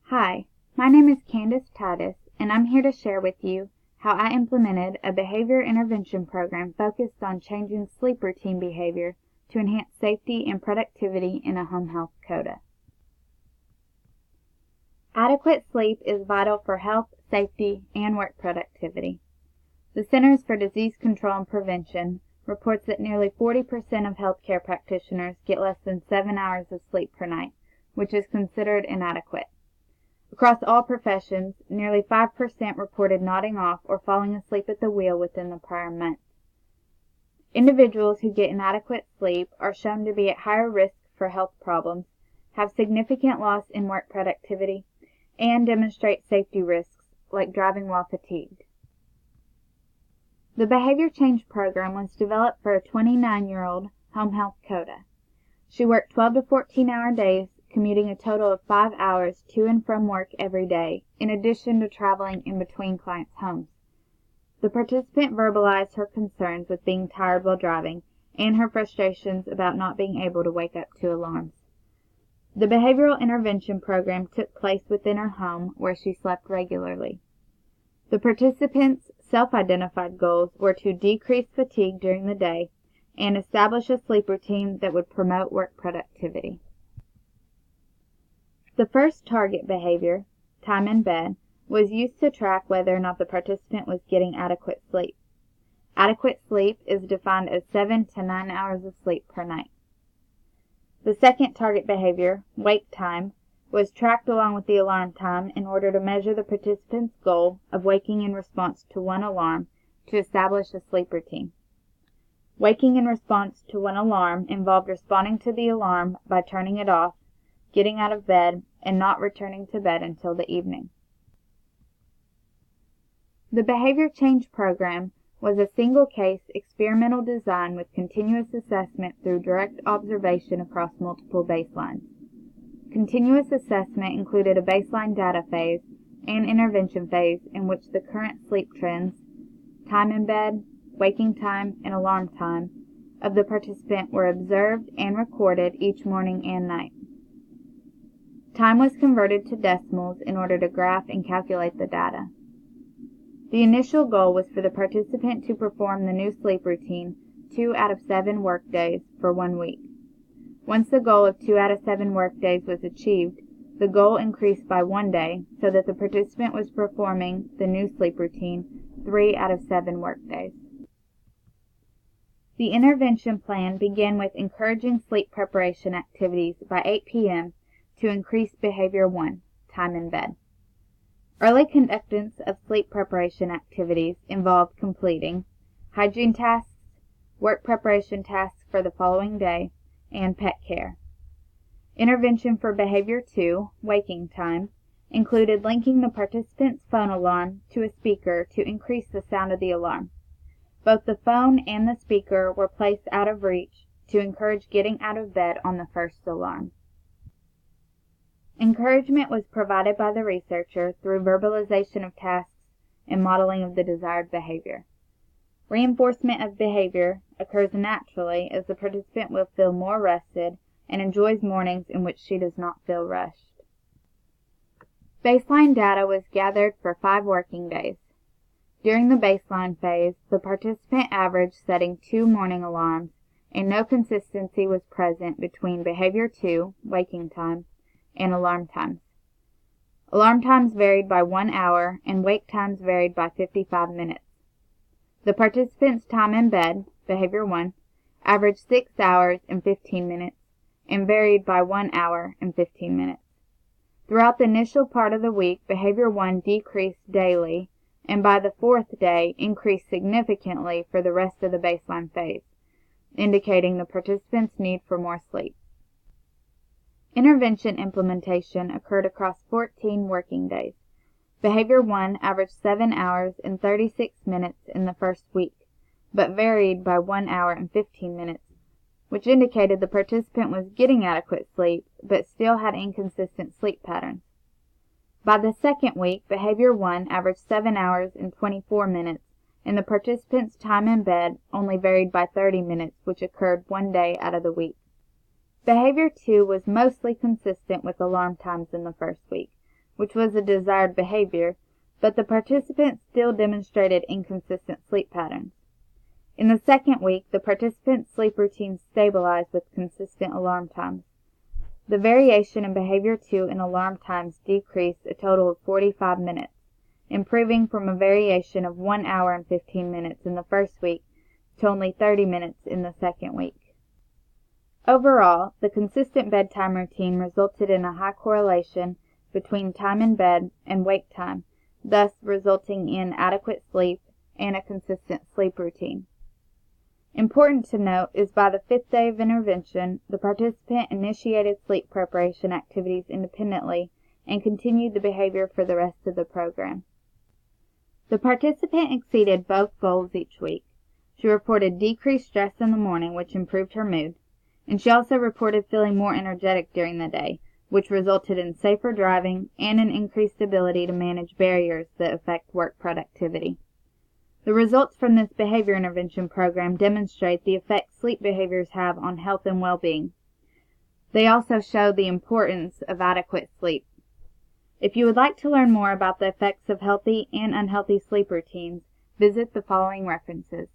Hi, my name is Candace Titus, and I'm here to share with you how I implemented a behavior intervention program focused on changing sleep routine behavior to enhance safety and productivity in a home health CODA. Adequate sleep is vital for health, safety, and work productivity. The Centers for Disease Control and Prevention reports that nearly 40% of healthcare practitioners get less than 7 hours of sleep per night, which is considered inadequate. Across all professions, nearly 5% reported nodding off or falling asleep at the wheel within the prior month. Individuals who get inadequate sleep are shown to be at higher risk for health problems, have significant loss in work productivity, and demonstrate safety risks like driving while fatigued. The Behavior Change Program was developed for a 29-year-old home health CODA. She worked 12 to 14-hour days, commuting a total of 5 hours to and from work every day, in addition to traveling in between clients' homes. The participant verbalized her concerns with being tired while driving and her frustrations about not being able to wake up to alarms. The behavioral intervention program took place within her home where she slept regularly. The participants' self-identified goals were to decrease fatigue during the day and establish a sleep routine that would promote work productivity. The first target behavior, time in bed, was used to track whether or not the participant was getting adequate sleep. Adequate sleep is defined as 7 to 9 hours of sleep per night. The second target behavior, wake time, was tracked along with the alarm time in order to measure the participant's goal of waking in response to one alarm to establish a sleep routine. Waking in response to one alarm involved responding to the alarm by turning it off, getting out of bed, and not returning to bed until the evening. The Behavior Change Program was a single-case experimental design with continuous assessment through direct observation across multiple baselines. Continuous assessment included a baseline data phase and intervention phase in which the current sleep trends, time in bed, waking time, and alarm time of the participant were observed and recorded each morning and night. Time was converted to decimals in order to graph and calculate the data. The initial goal was for the participant to perform the new sleep routine 2 out of 7 work days for 1 week. Once the goal of 2 out of 7 work days was achieved, the goal increased by 1 day so that the participant was performing the new sleep routine 3 out of 7 work days. The intervention plan began with encouraging sleep preparation activities by 8 p.m. to increase behavior 1, time in bed. Early conductance of sleep preparation activities involved completing hygiene tasks, work preparation tasks for the following day, and pet care. Intervention for behavior 2, waking time, included linking the participant's phone alarm to a speaker to increase the sound of the alarm. Both the phone and the speaker were placed out of reach to encourage getting out of bed on the first alarm. Encouragement was provided by the researcher through verbalization of tasks and modeling of the desired behavior. Reinforcement of behavior occurs naturally as the participant will feel more rested and enjoys mornings in which she does not feel rushed. Baseline data was gathered for 5 working days. During the baseline phase, the participant averaged setting 2 morning alarms, and no consistency was present between behavior 2, waking time, and alarm times. Alarm times varied by 1 hour, and wake times varied by 55 minutes. The participant's time in bed, behavior 1, averaged 6 hours and 15 minutes, and varied by 1 hour and 15 minutes. Throughout the initial part of the week, behavior 1 decreased daily, and by the 4th day increased significantly for the rest of the baseline phase, indicating the participant's need for more sleep. Intervention implementation occurred across 14 working days. Behavior 1 averaged 7 hours and 36 minutes in the first week, but varied by 1 hour and 15 minutes, which indicated the participant was getting adequate sleep, but still had inconsistent sleep patterns. By the second week, behavior 1 averaged 7 hours and 24 minutes, and the participant's time in bed only varied by 30 minutes, which occurred 1 day out of the week. Behavior 2 was mostly consistent with alarm times in the first week, which was a desired behavior, but the participants still demonstrated inconsistent sleep patterns. In the second week, the participants' sleep routines stabilized with consistent alarm times. The variation in behavior 2 and alarm times decreased a total of 45 minutes, improving from a variation of 1 hour and 15 minutes in the first week to only 30 minutes in the second week. Overall, the consistent bedtime routine resulted in a high correlation between time in bed and wake time, thus resulting in adequate sleep and a consistent sleep routine. Important to note is by the 5th day of intervention, the participant initiated sleep preparation activities independently and continued the behavior for the rest of the program. The participant exceeded both goals each week. She reported decreased stress in the morning, which improved her mood, and she also reported feeling more energetic during the day, which resulted in safer driving and an increased ability to manage barriers that affect work productivity. The results from this behavior intervention program demonstrate the effect sleep behaviors have on health and well-being. They also show the importance of adequate sleep. If you would like to learn more about the effects of healthy and unhealthy sleep routines, visit the following references.